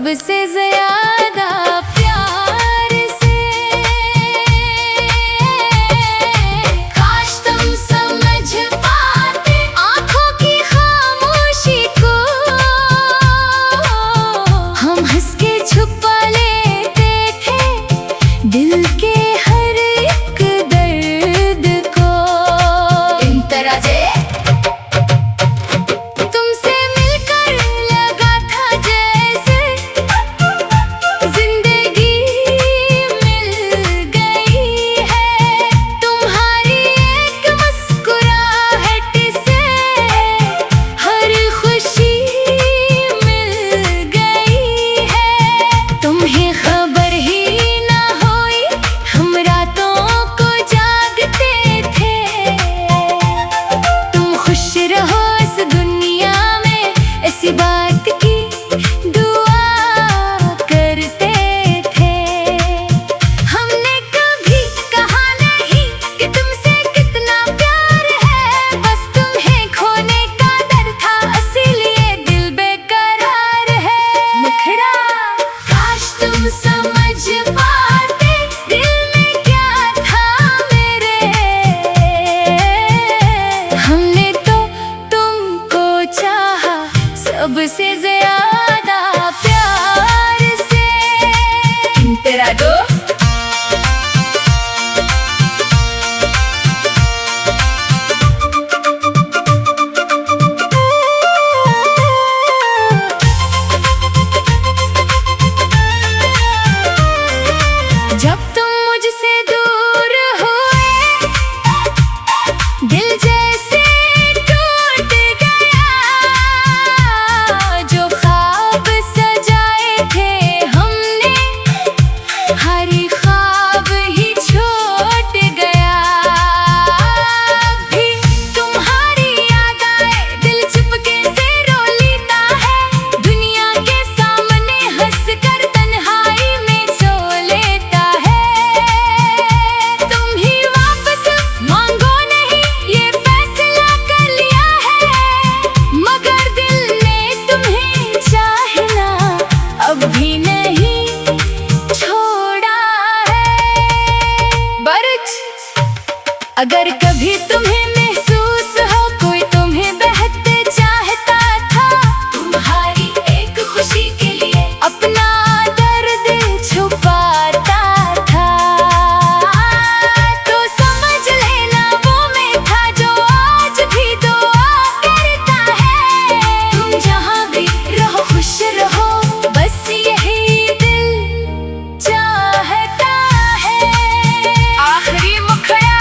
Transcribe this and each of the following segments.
सबसे ज्यादा प्यार से। काश तुम समझ पाते आंखों की खामोशी को, हम हंस के छुपा लेते थे दिल के हर एक दर्द को। इंतराजे बात की दुआ करते थे। हमने कभी कहा नहीं कि तुमसे कितना प्यार है, बस तुम्हें खोने का डर था, इसीलिए दिल बेकरार है। मुखड़ा काश तुम समझ पाते दिल में क्या था मेरे। हमने तो तुमको चाहा सबसे ज्यादा प्यार से। तेरा दो जब तुम मुझसे दूर हुए दिल जैसे भी नहीं छोड़ा है। बर्ज अगर कभी तुम्हें महसूस हो कोई तुम्हें बेहद चाहता था, तुम्हारी एक खुशी के लिए अपना दर्द छुपाता था, तो समझ लेना वो मैं था जो आज भी दुआ करता है। तुम जहाँ भी रहो खुश रहो, बस यही दिल चाहता है। आखिरी मुखड़ा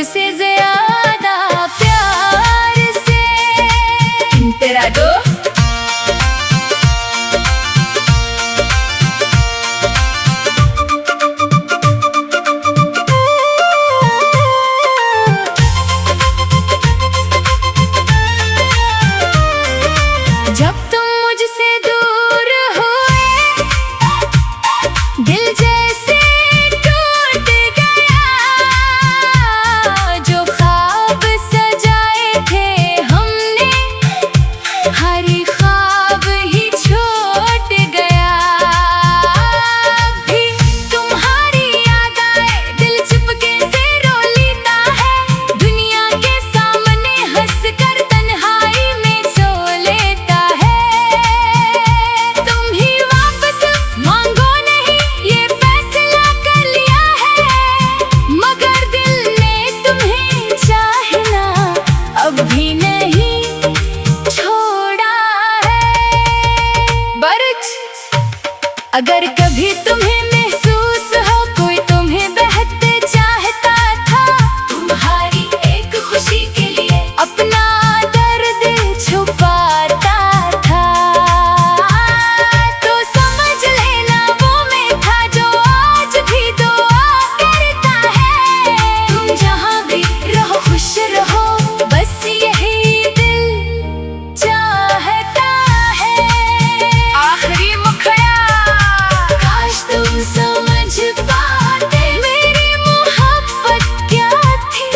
सबसे ज्यादा प्यार से। तेरा दो जब तुम मुझसे दूर हुए, दिल जैसे टूट गया। जो ख्वाब सजाए थे हमने, हर ख्वाब ही छूट गया। भी तुम्हारी याद आए, दिल चुपके से रो लेता है। दुनिया के सामने हंस कर तन्हाई में सो लेता है। तुम ही वापस मांगो नहीं, ये फैसला कर लिया है। मगर दिल ने तुम्हें चाहना अब भी नहीं छोड़ा है। बर्च अगर कभी तुम्हें महसूस हो कोई तुम्हें बहुत चाहता था, तुम्हारी एक खुशी के लिए अपना दर्द छुपाता था, तो समझ लेना वो मैं था जो आज भी दुआ करता है। तुम जहाँ भी रहो खुश रहो, बस यही दिल चाहता है। आखिरी मुखड़ा काश तुम समझ पाते मेरी मोहब्बत क्या थी।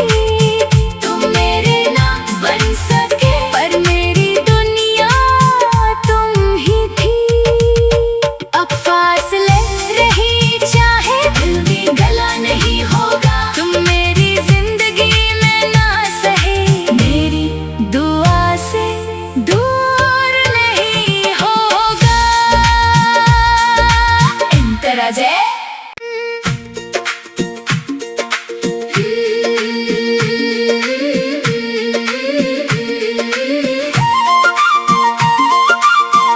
तुम मेरे ना बन सके पर मेरी दुनिया तुम ही थी। अब फासले रही चाहे दिल भी गला नहीं होगा। तुम मेरी जिंदगी में ना सहे, मेरी दुआ से दूर नहीं होगा। इंतराजे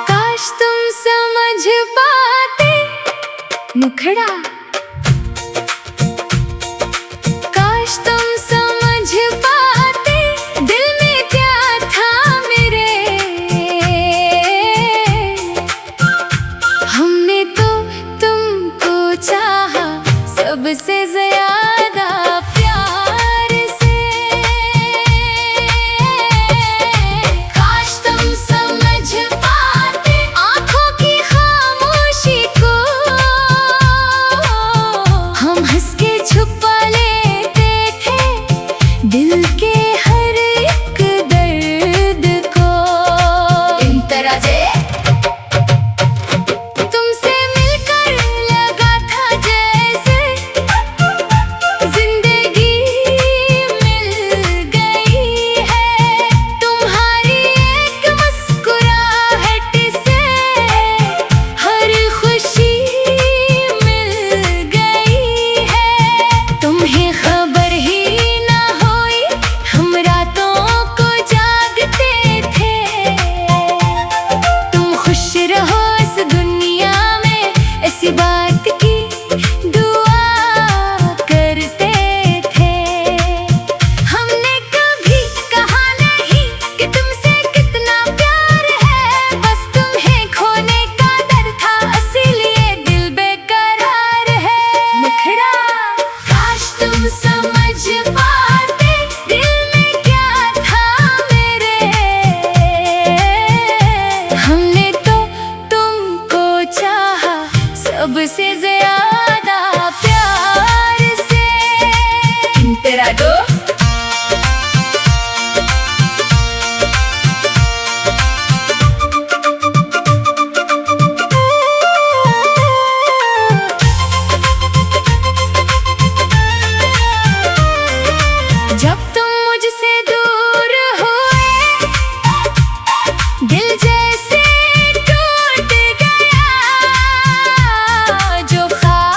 काश तुम समझ पाते मुखड़ा, काश तुम समझ पाते दिल में क्या था मेरे। हमने तो तुमको चाहा सबसे ज्यादा प्यार से। काश तुम समझ पाते आँखों की खामोशी को। हम हंस के छुपा लेते थे दिल के हर एक दर्द को। इंतराजे तुमसे मिलकर लगा था जैसे जिंदगी मिल गई है। तुम्हारी एक मुस्कुराहट से हर खुशी मिल गई है। तुम्हें खबर ही ना हुई हम रातों को जागते थे। तुम खुश रहो इस दुनिया में, ऐसी बात की दुआ करते थे। हमने कभी कहा नहीं कि तुमसे कितना प्यार है, बस तुम्हें खोने का डर था इसीलिए दिल बेकरार है। मुखड़ा काश तुम समझ पाते दिल में क्या था मेरे। हमने तो तुमको चाहा सबसे ज्यादा प्यार से। तेरा दो जब तुम मुझसे दूर हुए, दिल जैसे टूट गया। जो ख्वाब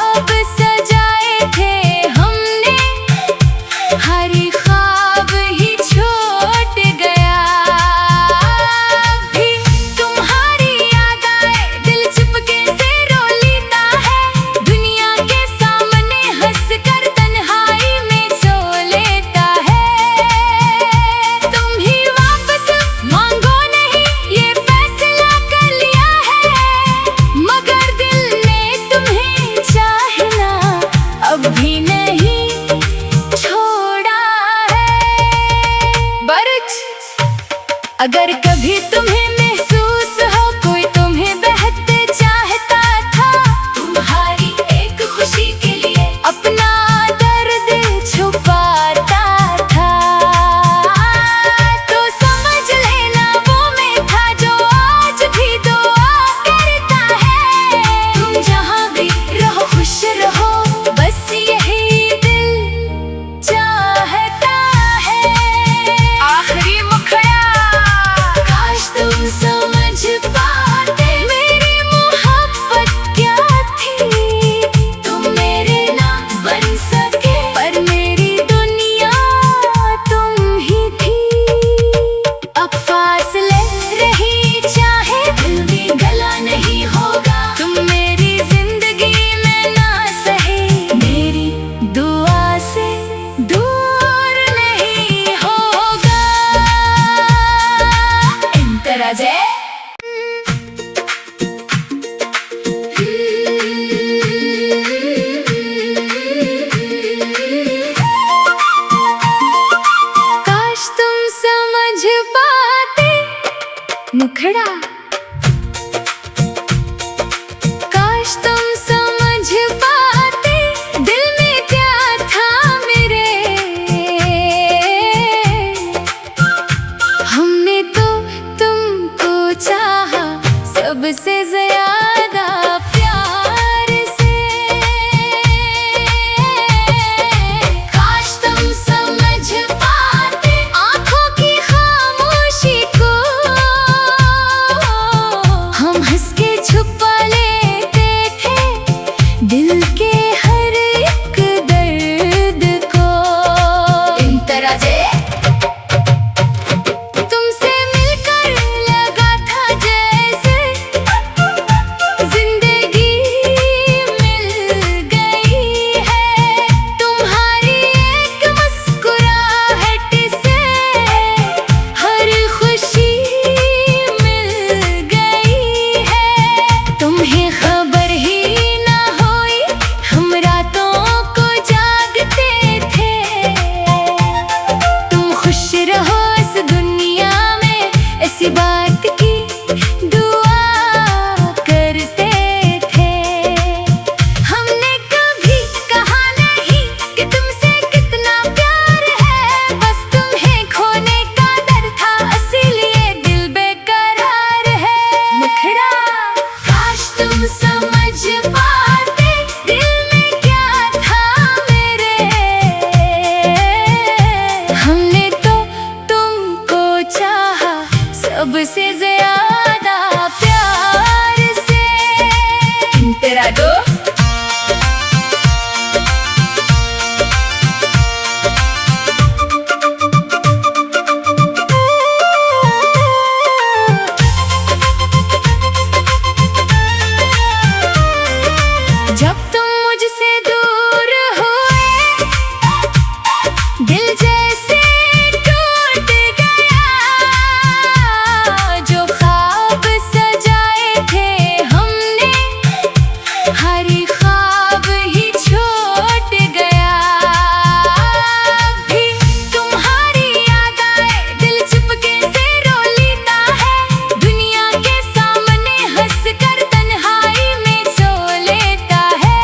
सबसे ज्यादा प्यार से। काश तुम समझ पाते आंखों की खामोशी को, हम हंस के छुपा लेते थे दिल के हर एक दर्द को। इंतराजे तुमसे मिलकर लगा था जैसे जिंदगी मिल गई है। तुम्हारी एक मुस्कुराहट से हर खुशी मिल गई है। तुम्हें खबर ही ना हुई हम रातों को जागते थे। तुम खुश रहो इस दुनिया में ऐसी बात की दुआ करते थे। हमने कभी कहा नहीं कि तुमसे कितना प्यार है, बस तुम्हें खोने का डर था इसीलिए दिल बेकरार है। मुखड़ा काश तुम समझ पाते दिल में क्या था मेरे। हमने तो तुमको चाहा सबसे ज्यादा प्यार से। तेरा दो जब तुम मुझसे दूर हुए दिल जैसे टूट गया। जो ख्वाब सजाए थे हमने हर ख्वाब ही छूट गया। भी तुम्हारी याद आए दिल चुपके से रो लेता है। दुनिया के सामने हंस कर तन्हाई में सो लेता है।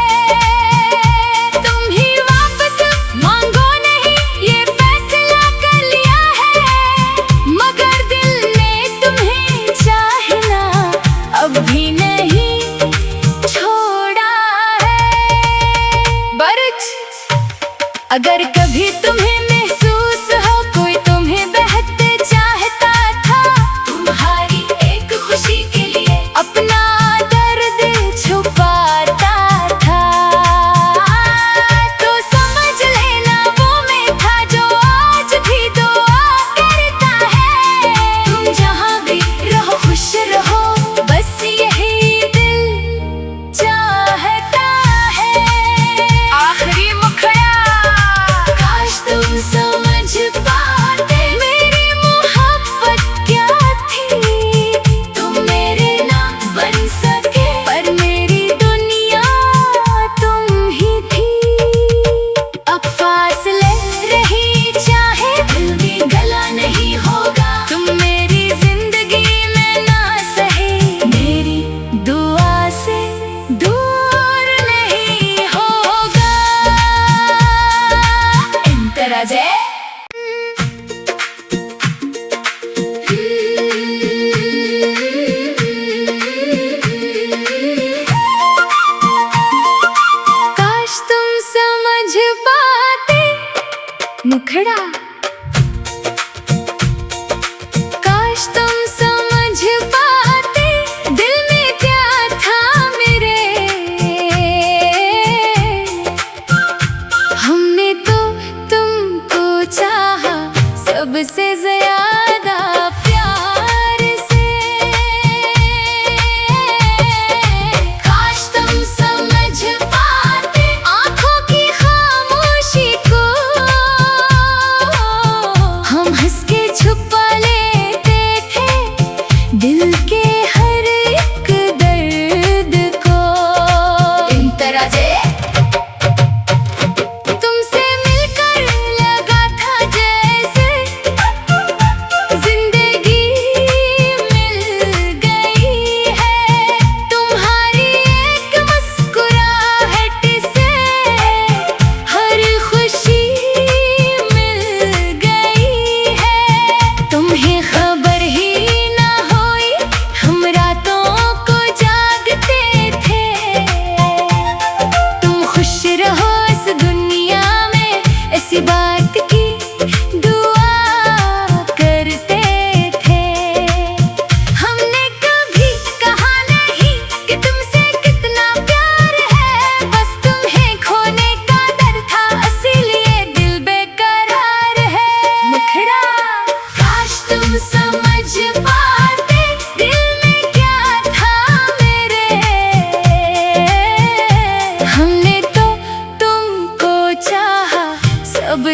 तुम ही वापस मांगो नहीं ये फैसला कर लिया है, मगर दिल ने तुम्हें चाहना अब भी नहीं छोड़ा है। बर्च अगर कभी तुम्हें महसूस हो कोई तुम्हें बहुत चाहता था, तुम्हारी एक खुशी के लिए अपना दर्द छुपाता था, तो समझ लेना वो मैं था जो आज भी दुआ करता है। तुम जहाँ भी रहो खुश रहो बस यही दिल चाहता है। आखिरी मुखड़ा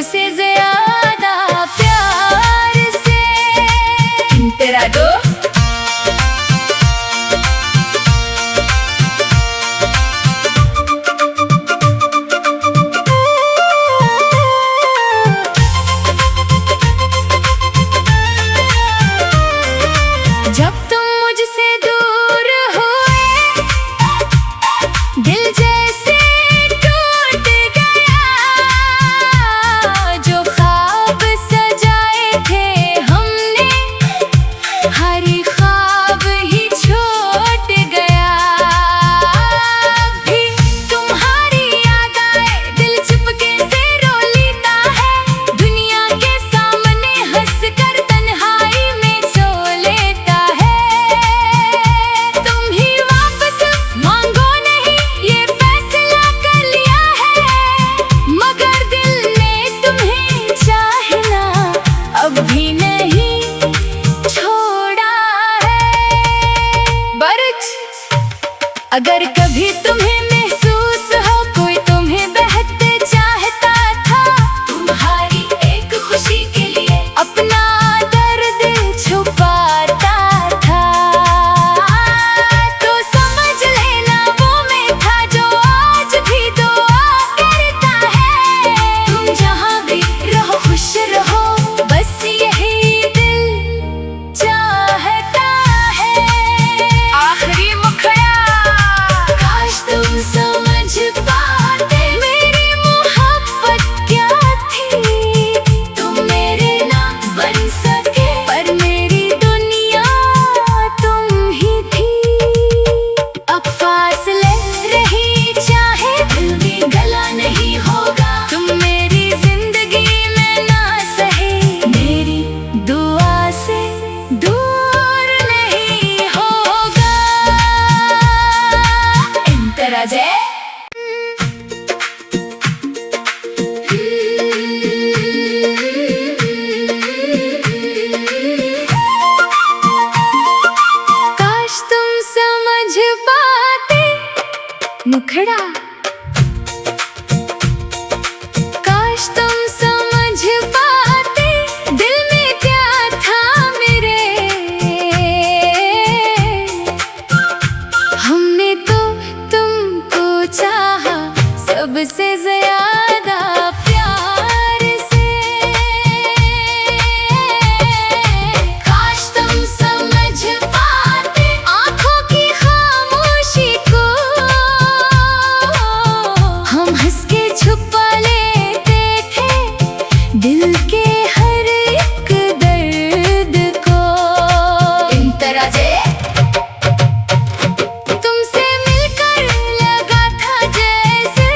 सबसे ज्यादा प्यार से। तेरा दो जब तुम मुझसे दूर हुए दिल जैसे टूट गया, जो ख्वाब सजाए थे हमने हर ख्वाब ही छूट गया। भी तुम्हारी याद आए दिल चुपके से रो लेता है, दुनिया के सामने हंस कर तन्हाई में सो लेता है। तुम ही वापस मांगो नहीं ये फैसला कर लिया है, मगर दिल ने तुम्हें चाहना अब भी नहीं छोड़ा है। बर्ज अगर कभी तुम्हें महसूस हो कोई तुम्हें बहुत चाहता था, तुम्हारी एक खुशी के लिए अपना दर्द छुपाता था, तो समझ लेना वो मैं था जो आज भी दुआ करता है। तुम जहाँ भी रहो खुश रहो बस यही दिल चाहता है। आखिरी मुखड़ा काश तुम समझ पाते मेरी मोहब्बत क्या थी, तुम मेरे ना बन सके पर मेरी दुनिया तुम ही थी। अब फासले रही चाहे दिल भी गला नहीं होगा, तुम मेरी जिंदगी में ना सहे मेरी दुआ से दूर नहीं होगा। इंतरा जय काश तुम समझ पाते मुखड़ा, काश तुम समझ पाते दिल में क्या था मेरे। हमने तो तुमको चाहा सबसे ज्यादा प्यार से। काश तुम समझ पाते आँखों की खामोशी को, हम हंस के छुपा लेते थे दिल के हर एक दर्द को। इंतरा जे तुमसे मिलकर लगा था जैसे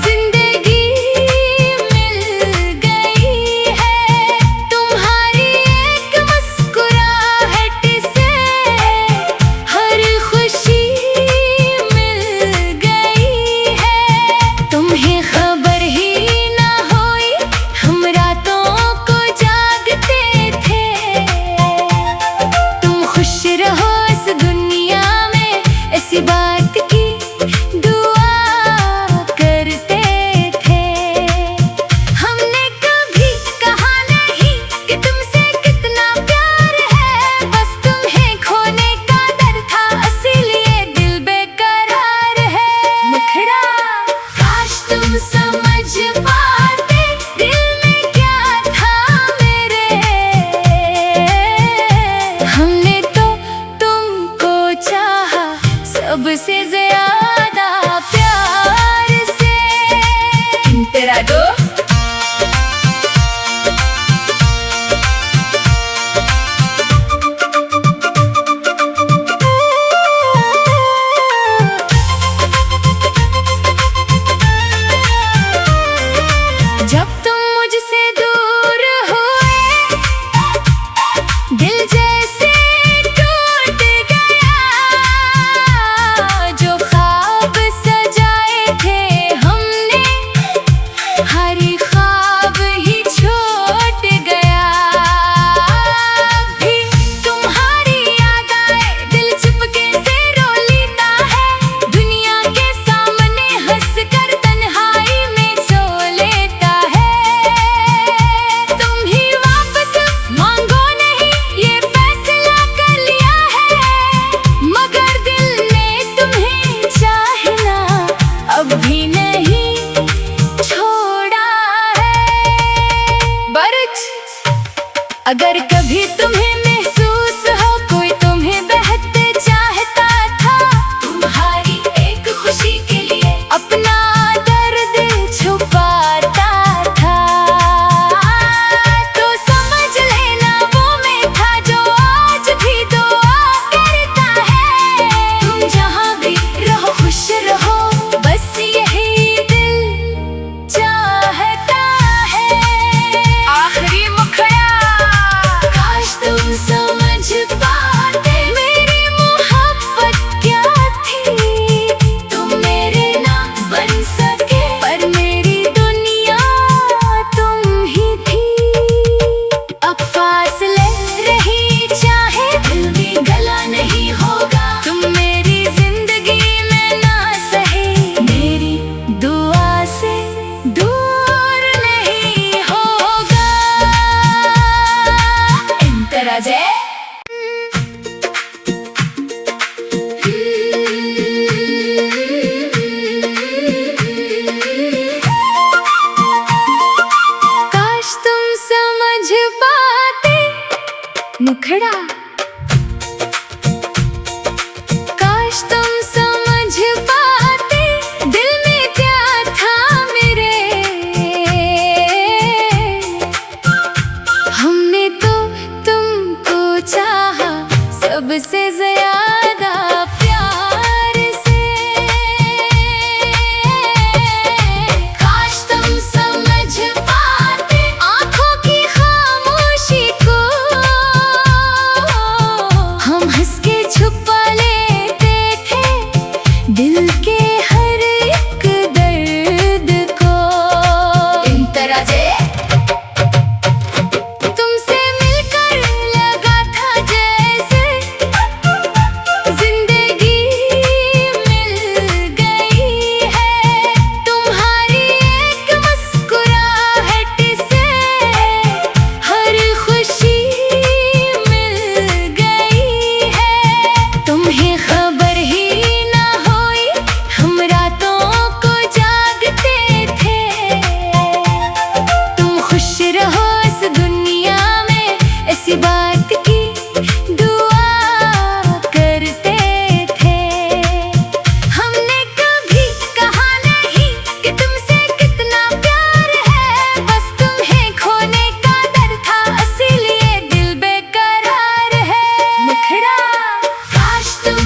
जिंदगी मिल गई है, तुम्हारी एक मुस्कुराहट से हर खुशी मिल गई है। तुम्हें खबर ही ना हुई हम रातों को जागते थे, तुम खुश रहो इस दुनिया में ऐसी बात की दुआ करते थे। हमने कभी कहा नहीं कि तुमसे कितना प्यार है, बस तुम्हें खोने का डर था इसीलिए दिल बेकरार है। मुखड़ा काश तुम समझ पाते दिल में क्या था मेरे। हमने तो तुमको चाहा सबसे ज्यादा प्यार से। तेरा दो जब तुम मुझसे दूर हुए दिल जैसे टूट गया, जो ख्वाब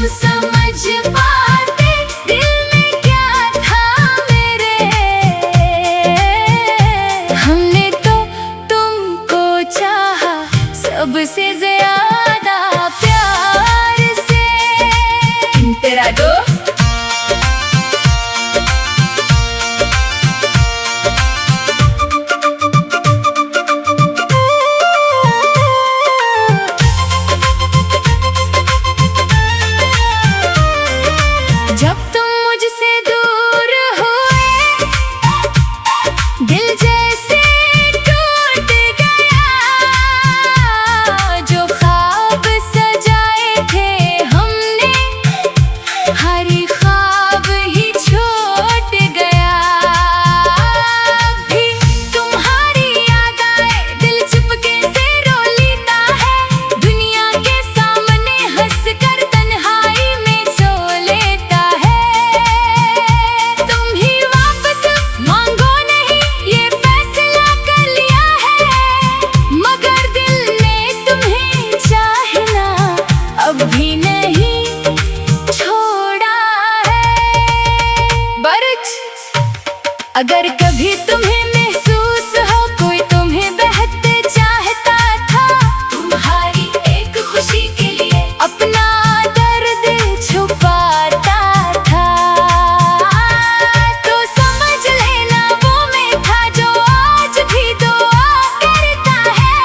समझ पाते दिल में क्या था मेरे। हमने तो तुमको चाहा सबसे ज्यादा प्यार से। तेरा दो जब तुम मुझसे दूर हुए दिल जैसे टूट गया। जो ख्वाब सजाए थे हमने हर ख्वाब ही छूट गया। भी तुम्हारी याद आए दिल चुपके से रो लेता है। दुनिया के सामने हंस कर तन्हाई में सो लेता है। तुम ही वापस मांगो नहीं ये फैसला कर लिया है। मगर दिल ने तुम्हें चाहना अब भी नहीं छोड़ा है। बर्ज अगर कभी तुम्हें महसूस हो कोई तुम्हें बेहद चाहता था। तुम्हारी एक खुशी के लिए अपना दर्द छुपाता था। तो समझ लेना वो मैं था जो आज भी दुआ करता है।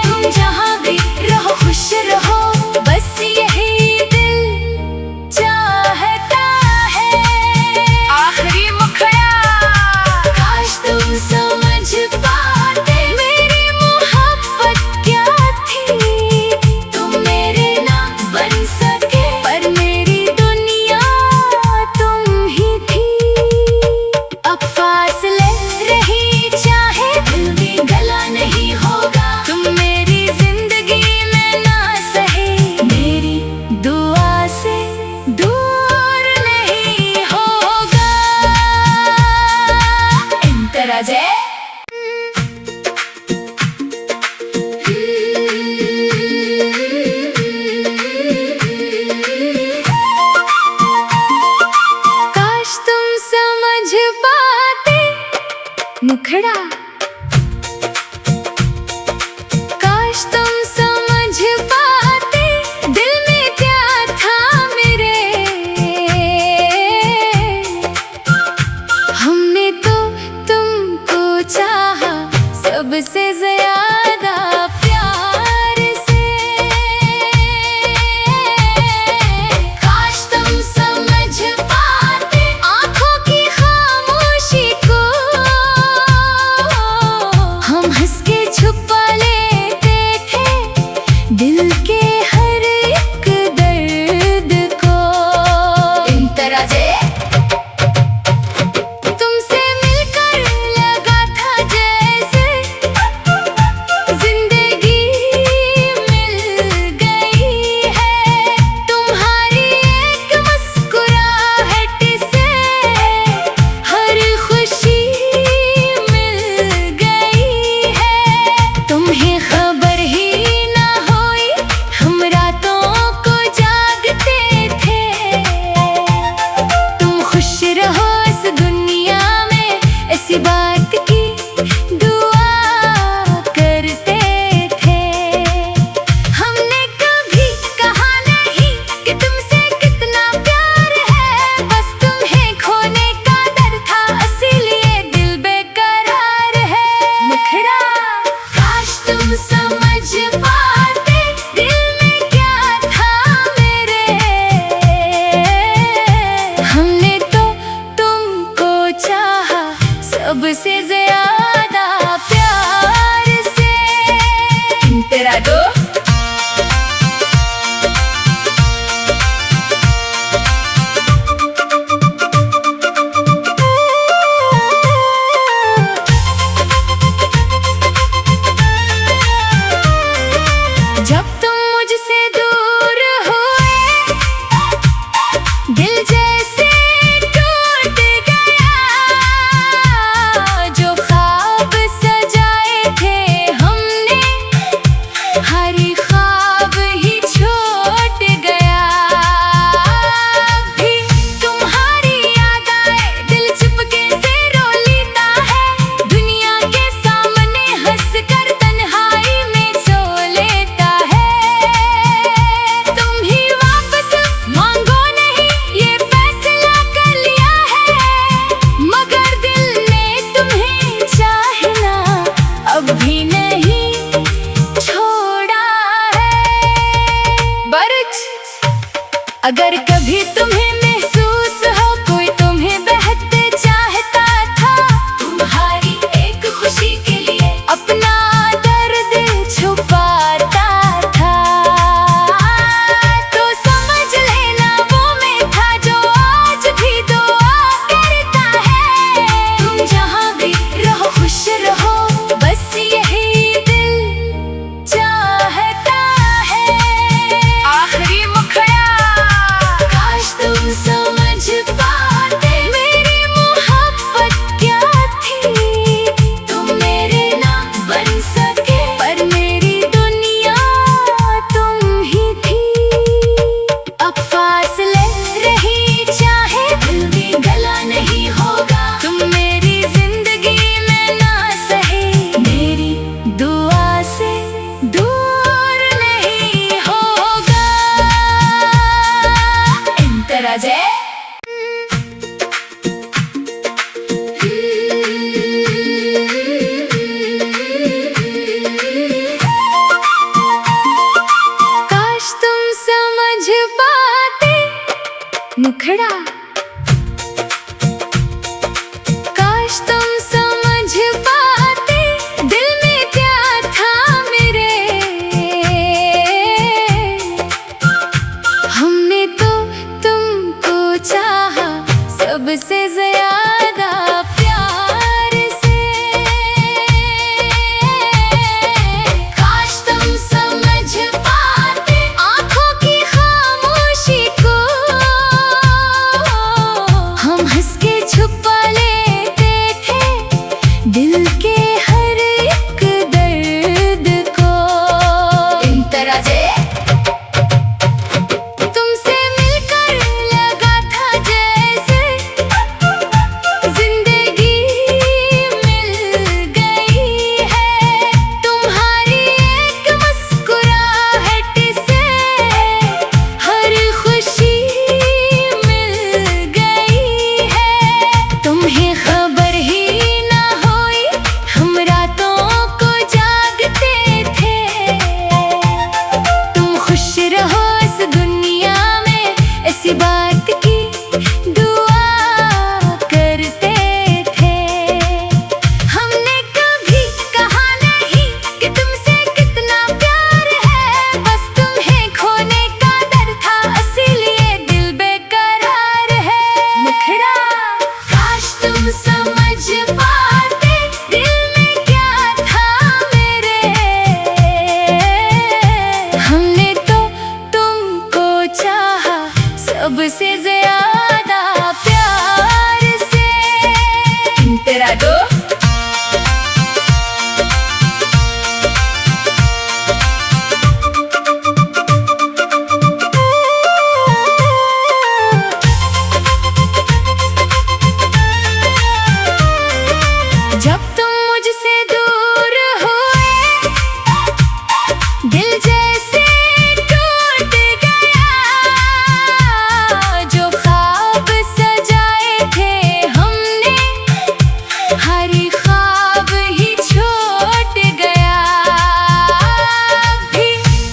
तुम जहाँ भी रहो खुश रहो बस यही दिल चाहता है। आखिरी मुखड़ा काश तुम समझ पाते मेरी मोहब्बत क्या थी। तुम मेरे ना बन सके पर मेरी दुनिया तुम ही थी। अब फासले रही चाहे दिल भी गला नहीं होगा। तुम मेरी जिंदगी में ना सही मेरी दुआ से दूर नहीं होगा। इंतराजे काश तुम समझ पाते मुखड़ा। काश तुम समझ पाते दिल में क्या था मेरे। हमने तो तुमको चाहा सबसे ज्यादा प्यार से। काश तुम समझ पाते आँखों की खामोशी को। अगर कभी तुम्हें महसूस हो कोई तुम्हें बहते चाहता था, तुम्हारी एक खुशी के लिए अपना दर्द छुपाता था, तो समझ लेना वो मैं था जो आज भी दुआ करता है। तुम जहाँ भी रहो खुश रहो, बस यही दिल चाहता है। आखिरी मुखड़ा तुम समझ पाते मेरी मोहब्बत क्या थी, तुम मेरे ना बन सके पर मेरी दुनिया तुम ही थी। अब फासले रही चाहे दिल भी गला नहीं होगा, तुम मेरी जिंदगी में ना सहे मेरी दुआ से दूर नहीं होगा। इंतराजे काश तुम समझ पाते मुखड़ा, काश तुम समझ पाते दिल में क्या था मेरे। हमने तो तुमको चाहा सबसे ज्यादा प्यार से, काश तुम समझ पाते आँखों की खामोशी को, हम हंस के छुपा लेते थे दिल के हर एक दर्द को। इंतराजे तुमसे मिलकर लगा था जैसे जिंदगी मिल गई है, तुम्हारी एक मुस्कुराहट से हर खुशी मिल गई है। तुम्हें खबर ही ना हुई हम रातों को जागते थे, तुम खुश रहो इस दुनिया में ऐसी बात की दुआ करते थे। हमने कभी कहा नहीं कि तुमसे कितना प्यार है, बस तुम्हें खोने का डर था इसीलिए दिल बेकरार है। मुखड़ा काश तुम समझ पाते दिल में क्या था मेरे। हमने तो तुमको चाहा सबसे ज्यादा प्यार से। तेरा दो जब तुम मुझसे दूर हुए दिल जैसे टूट गया, जो ख्वाब सजाए थे हमने हर ख्वाब ही छूट गया। भी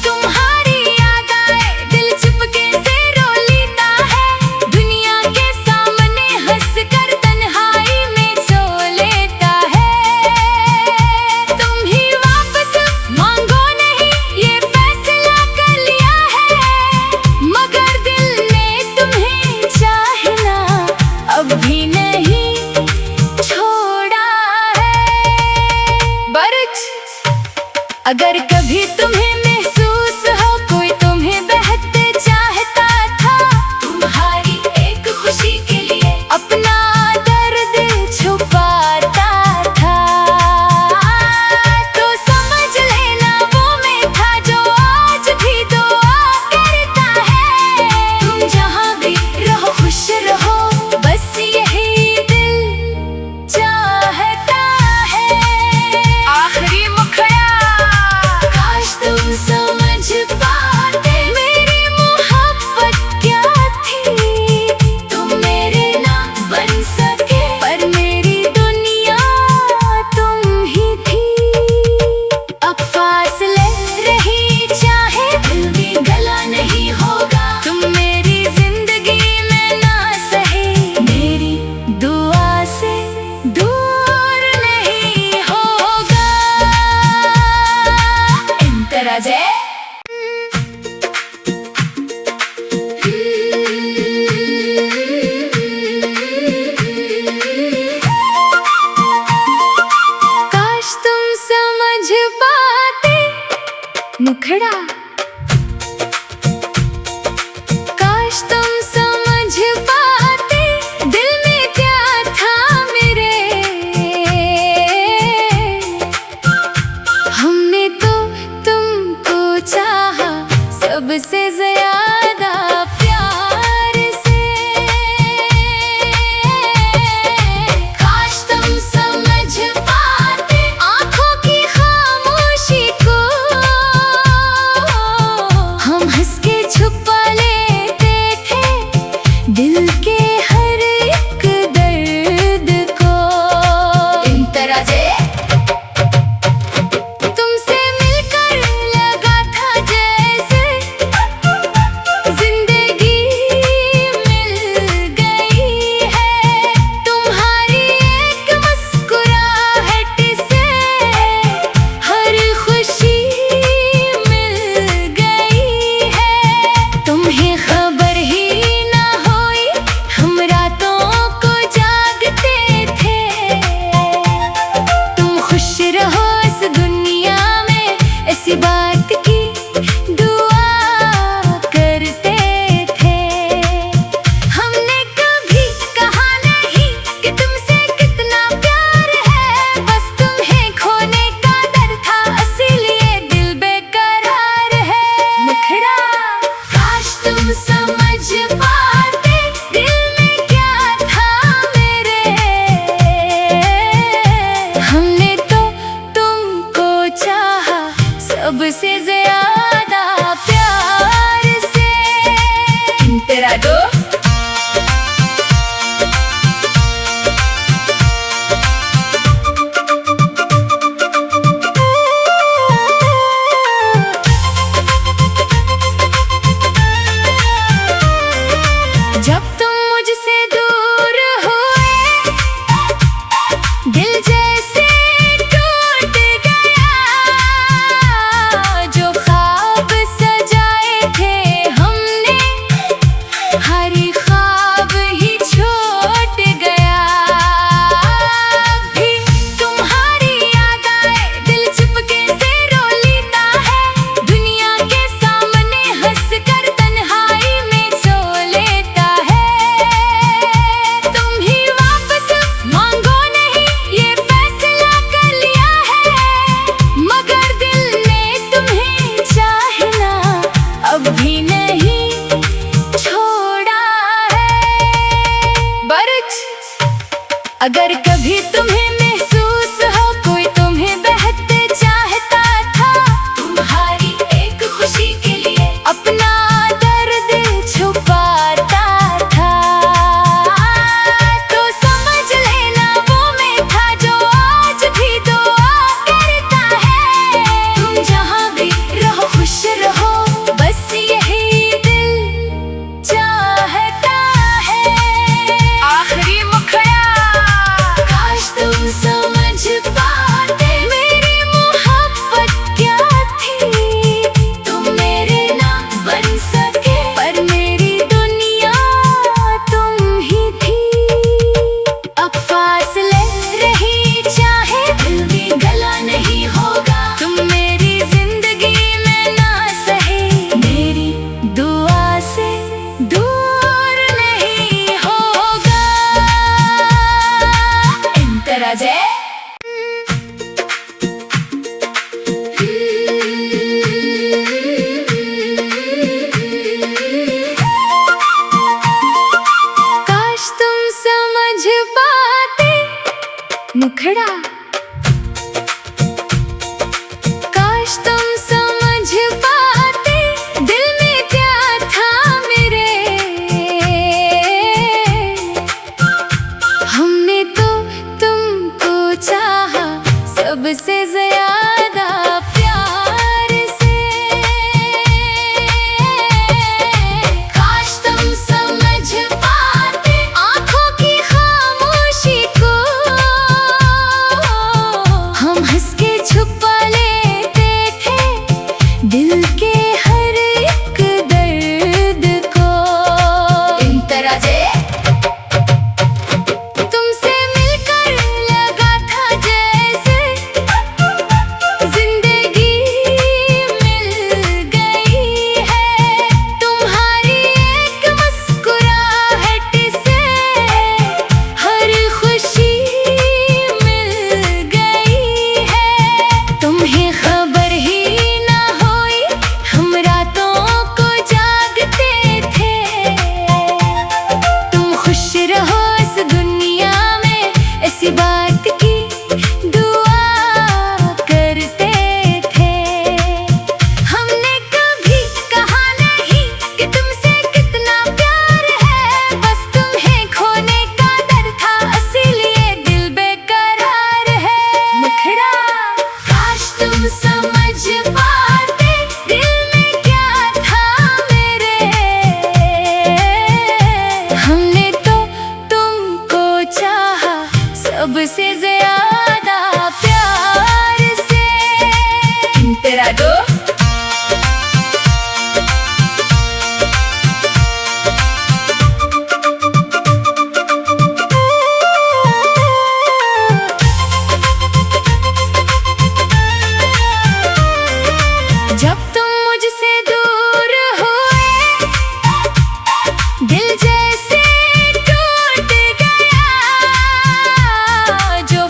तुम्हारी याद आए दिल चुपके से रो लेता है, दुनिया के सामने हंस कर तन्हाई में सो लेता है। तुम ही वापस मांगो नहीं ये फैसला कर लिया है, मगर दिल ने तुम्हें चाहना अब भी नहीं छोड़ा है। बर्ज अगर कभी तुम्हें महसूस हो कोई तुम्हें बहते चाहता था, तुम्हारी एक खुशी के लिए अपना दर्द छुपाता था, तो समझ लेना वो मैं था जो आज भी दुआ करता है। तुम जहाँ भी रहो खुश रहो, बस यही दिल चाहता है। आखिरी मुखड़ा दो। जब तुम मुझसे दूर हुए दिल जैसे टूट गया, जो ख्वाब सजाए थे हमने हर ख्वाब ही छूट गया। भी तुम्हारी याद आए दिल चुपके से रो लेता है, दुनिया के सामने हंस कर तन्हाई में सो लेता है। तुम ही वापस मांगो नहीं ये फैसला कर लिया है, मगर दिल ने तुम्हें चाहना अब भी नहीं छोड़ा है। बर्च अगर कभी तुम्हें महसूस हो कोई तुम्हें बेहद चाहता था, तुम्हारी एक खुशी के लिए अपना दर्द छुपाता था, तो समझ लेना वो मैं था जो आज भी दुआ करता है। तुम जहाँ भी रहो खुश रहो, बस यही दिल चाहता है। आखिरी मुखड़ा काश तुम समझ पाते मेरी मोहब्बत क्या थी, तुम मेरे ना बन सके पर मेरी दुनिया तुम ही थी। अब फासले रही चाहे दिल भी गला नहीं होगा, तुम मेरी जिंदगी में ना सहे मेरी दुआ से दूर नहीं होगा। इंतराजे काश तुम समझ पाते मुखड़ा, काश तुम समझ पाते दिल में क्या था मेरे। हमने तो तुमको चाहा सबसे ज्यादा प्यार से, काश तुम समझ पाते आँखों की खामोशी को, हम हंस के छुपा लेते थे दिल के हर एक दर्द को। इंतराजे तुमसे मिलकर लगा था जैसे जिंदगी मिल गई है, तुम्हारी एक मुस्कुराहट से हर खुशी मिल गई है। तुम्हें खबर ही ना हुई हम रातों को जागते थे, तुम खुश रहो इस दुनिया में ऐसी बात की दुआ करते थे। हमने कभी कहा नहीं कि तुमसे कितना प्यार है, बस तुम्हें खोने का डर था इसीलिए दिल बेकरार है। मुखड़ा काश तुम समझ पाते दिल में क्या था मेरे। हमने तो तुमको चाहा सबसे ज्यादा प्यार से। तेरा दो जब तुम मुझसे दूर हुए दिल जैसे टूट गया, जो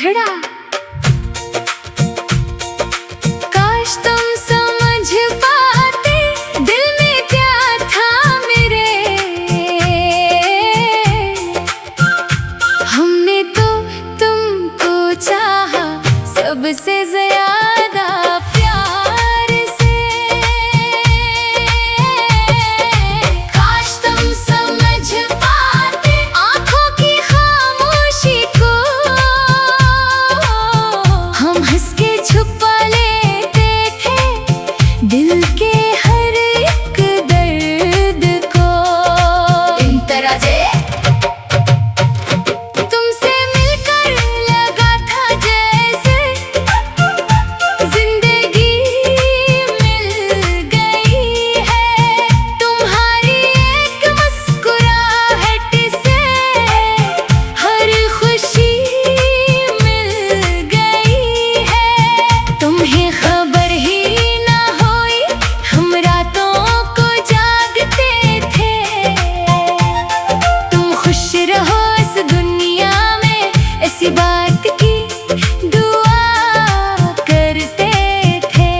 मुखड़ा। काश तुम समझ पाते दिल में क्या था मेरे। हमने तो तुमको चाहा सबसे ज्यादा प्यार से। काश तुम समझ पाते आँखों की खामोशी को। हम हंस के छुपा लेते थे दिल के हर एक दर्द को। इन तरह से तुमसे मिलकर लगा था जैसे जिंदगी मिल गई है। तुम्हारी एक मुस्कुराहट से हर खुशी मिल गई है। तुम्हें खबर ही ना हुई हम रातों को जागते थे। तुम खुश रहो इस दुनिया में ऐसी बात की दुआ करते थे।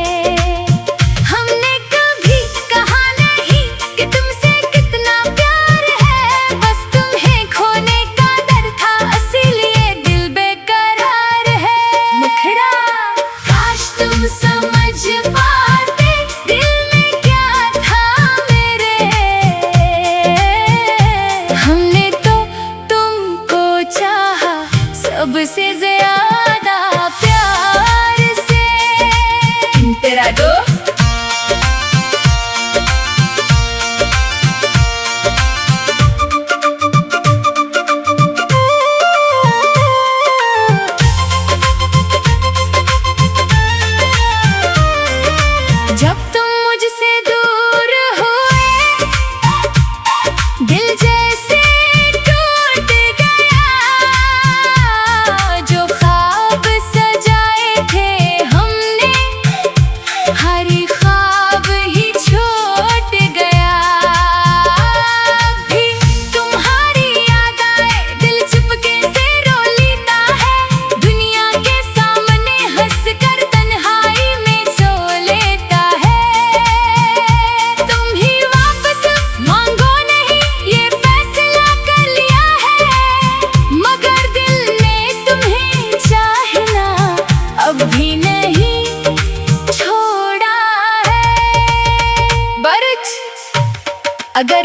हमने कभी कहा नहीं कि तुमसे कितना प्यार है। बस तुम्हें खोने का डर था इसीलिए दिल बेकरार है। मुखड़ा। काश तुम समझ पाते दिल में क्या था मेरे। हमने तो तुमको चाहा सबसे ज्यादा प्यार से। तेरा दो जब तुम मुझसे दूर हुए दिल जैसे टूट गया। जो ख्वाब सजाए थे हमने हर ख्वाब ही छूट गया। भी तुम्हारी याद आए दिल चुपके से रो लेता है। दुनिया के सामने हंस कर तन्हाई में सो लेता है। तुम ही वापस मांगो नहीं ये फैसला कर लिया है। मगर दिल ने तुम्हें चाहना अब भी नहीं छोड़ा है। बर्च अगर